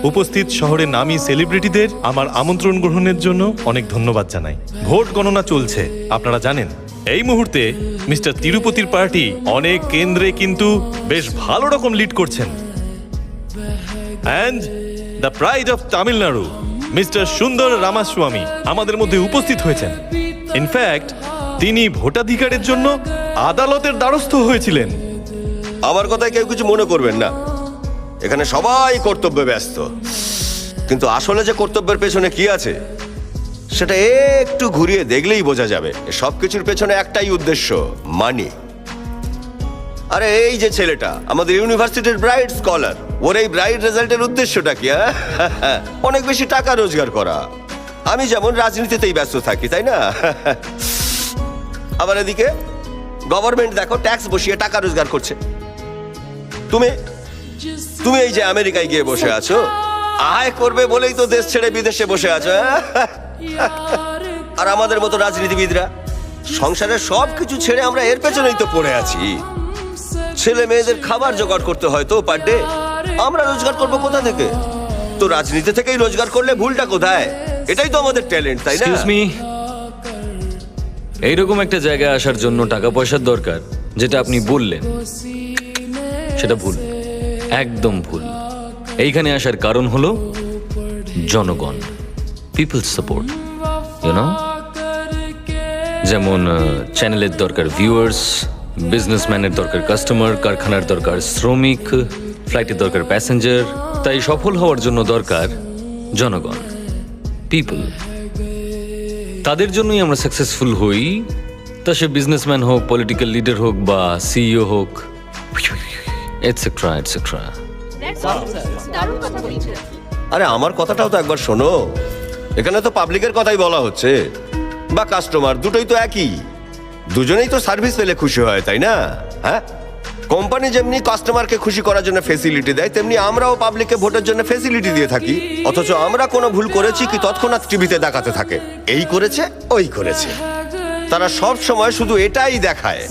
উপস্থিত শহরের নামী সেলিব্রিটিদের আমার আমন্ত্রণ গ্রহণের জন্য অনেক ধন্যবাদ জানাই। ভোট গণনা চলছে, আপনারা জানেন। এই মুহূর্তে মিস্টার তিরুপতির পার্টি অনেক কেন্দ্রে কিন্তু বেশ ভালো রকম লিড করছেন। And the pride of Tamil Nadu mister সুন্দর রামাস্বামী আমাদের মধ্যে উপস্থিত হয়েছেন। ইনফ্যাক্ট তিনি ভোটাধিকারের জন্য আদালতের দ্বারস্থ হয়েছিলেন। আমার কথায় কেউ কিছু মনে করবেন না, এখানে সবাই কর্তব্যে ব্যস্ত, কিন্তু আসলে যে কর্তব্যের পেছনে কি আছে সেটা একটু ঘুরিয়ে দেখলেই বোঝা যাবে। সবকিছুর পেছনে একটাই উদ্দেশ্য, মানি। আরে এই যে ছেলেটা আমাদের ইউনিভার্সিটির ব্রাইট স্কলার, ওর এই ব্রাইট রেজাল্টের উদ্দেশ্যটা কি? অনেক বেশি টাকা রোজগার করা। আমি যেমন রাজনীতিতেই ব্যস্ত থাকি, তাই না? আবার এদিকে গভর্নমেন্ট দেখো ট্যাক্স বসিয়ে টাকা রোজগার করছে। তুমি তুমি এই যে আমেরিকায় গিয়ে বসে আছো, আয় করবে বলেই তো দেশ ছেড়ে বিদেশে বসে আছো। আর আমাদের মতো রাজনীতিবিদরা সংসারের সবকিছু ছেড়ে আমরা এর পেছনেই তো পড়ে আছি। ছেলে মেয়েদের খাবার জোগাড় করতে হয় তো পার ডে, আমরা রোজগার করবো কোথা থেকে? তো রাজনীতি থেকেই রোজগার করলে ভুলটা কোথায়? এটাই তো আমাদের ট্যালেন্ট, তাই না? এক্সকিউজ মি, এইরকম একটা জায়গায় আসার জন্য টাকা পয়সার দরকার, যেটা আপনি বললেন সেটা ভুল, একদম ভুল। এইখানে আসার কারণ হলো জনগণ, পিপলস সাপোর্ট, ইউনো। যেমন চ্যানেলের দরকার ভিউয়ার্স, বিজনেসম্যানের দরকার কাস্টমার, কারখানার দরকার শ্রমিক, ফ্লাইটের দরকার প্যাসেঞ্জার। তাই সফল হওয়ার জন্য দরকার জনগণ, পিপল। তাদের জন্যই আমরা সাকসেসফুল হই, তা সে বিজনেসম্যান হোক, পলিটিক্যাল লিডার হোক বা সিইও হোক, এটসেট্রা এটসেট্রা। আরে আমার কথাটাও তো একবার শোনো। এখানে তো পাবলিকের কথাই বলা হচ্ছে, বা কাস্টমার, দুটোই তো একই। দুজনেই তো সার্ভিস পেলে খুশি হয়, তাই না? হ্যাঁ, কোম্পানি যেমনি কাস্টমারকে খুশি করার জন্য ফেসিলিটি দেয়, তেমনি আমরাও পাবলিককে ভোটের জন্য ফেসিলিটি দিয়ে থাকি। অথচ আমরা কোনো ভুল করেছি কি তৎক্ষণাৎ টিভিতে দেখাতে থাকে, এই করেছে ওই করেছে। তারা সব সময় শুধু এটাই দেখায়।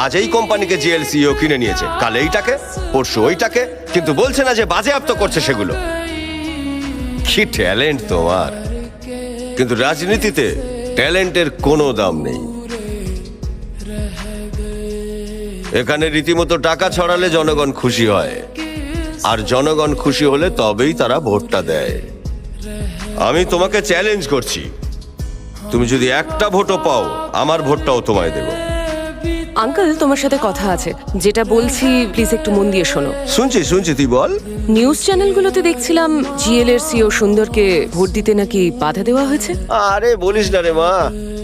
আজ এই কোম্পানিকে জিএলসিও কিনে নিয়েছে, কাল এইটাকে, পরশু ওইটাকে, কিন্তু বলছে না যে বাজেয়াপ্ত করছে সেগুলো। কি ট্যালেন্ট তোমার! কিন্তু রাজনীতিতে ট্যালেন্টের কোনো দাম নেই। এখানে রীতিমতো টাকা ছড়ালে জনগণ খুশি হয়, আর জনগণ খুশি হলে তবেই তারা ভোটটা দেয়। আমি তোমাকে চ্যালেঞ্জ করছি, তুমি যদি একটা ভোটও পাও, আমার ভোটটাও তোমায় দেব। আঙ্কেল, তোমার সাথে কথা আছে, যেটা বলছি প্লিজ একটু মন দিয়ে শোনো। শুনছি শুনছি, তুই বল। নিউজ চ্যানেলগুলোতে দেখছিলাম জিএল এর সিও সুন্দরকে ভোট দিতে নাকি বাধা দেওয়া হয়েছে। আরে বলিস না রে মা,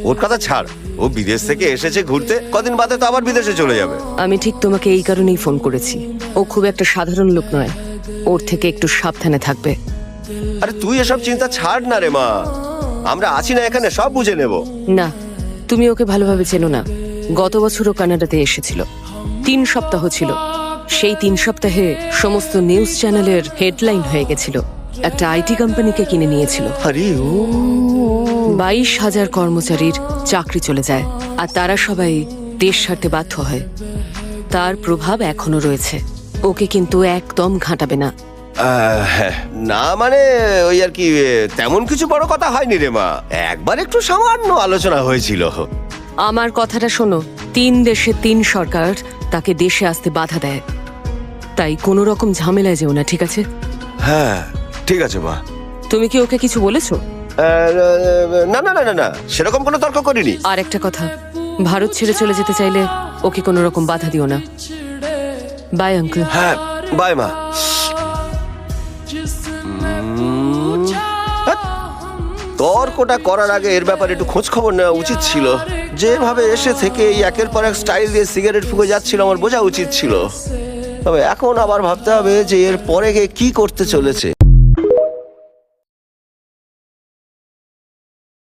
ওর কথা ছাড়। ও বিদেশ থেকে এসেছে ঘুরতে, কদিন বাদে তো আবার বিদেশে চলে যাবে। আমি ঠিক তোমাকে এই কারণেই ফোন করেছি। ও খুব একটা সাধারণ লোক নয়, ওর থেকে একটু সাবধানে থাকবে। আরে তুই এসব চিন্তা ছাড় না রে মা, আমরা আছি না এখানে, সব বুঝে নেব। না, তুমি ওকে ভালোভাবে চেনো না। গত বছরও কানাডাতে এসেছিল, 3 সপ্তাহ ছিল। সেই 3 সপ্তাহে সমস্ত নিউজ চ্যানেলের হেডলাইন হয়ে গেছিল। একটা আইটি কোম্পানিকে কিনে নিয়েছিল। আরে ও 22,000 কর্মচারীর চাকরি চলে যায়, আর তারা সবাই দেশ ছাড়তে বাধ্য হয়। তার প্রভাব এখনো রয়েছে। ওকে কিন্তু একদম ঘাঁটাবে না। না মানে ওই আর কি, তেমন কিছু বড় কথা হয়নি রে মা, একবার একটু সামান্য আলোচনা হয়েছিল। আমার কথাটা শোনো, 3 দেশে 3 সরকার তাকে দেশে আসতে বাধা দেয়। তাই কোনো রকম ঝামেলায় যেও না, ঠিক আছে? হ্যাঁ ঠিক আছে মা। তুমি কি ওকে কিছু বলেছো? না না না না না, সেরকম কোনো তর্ক করিনি। আর একটা কথা, ভারত ছেড়ে চলে যেতে চাইলে ওকে কোনো রকম বাধা দিও না। Bye uncle. হ্যাঁ বাই মা। তর্কটা করার আগে এর ব্যাপারে একটু খোঁজ খবর নেওয়া উচিত ছিল। যেভাবে এসে থেকে এই একের পর এক স্টাইল দিয়ে সিগারেট ফুঁকে যাচ্ছিল, আমার বোঝা উচিত ছিল। তবে এখন আবার ভাবতে হবে যে এর পরে গিয়ে কি করতে চলেছে।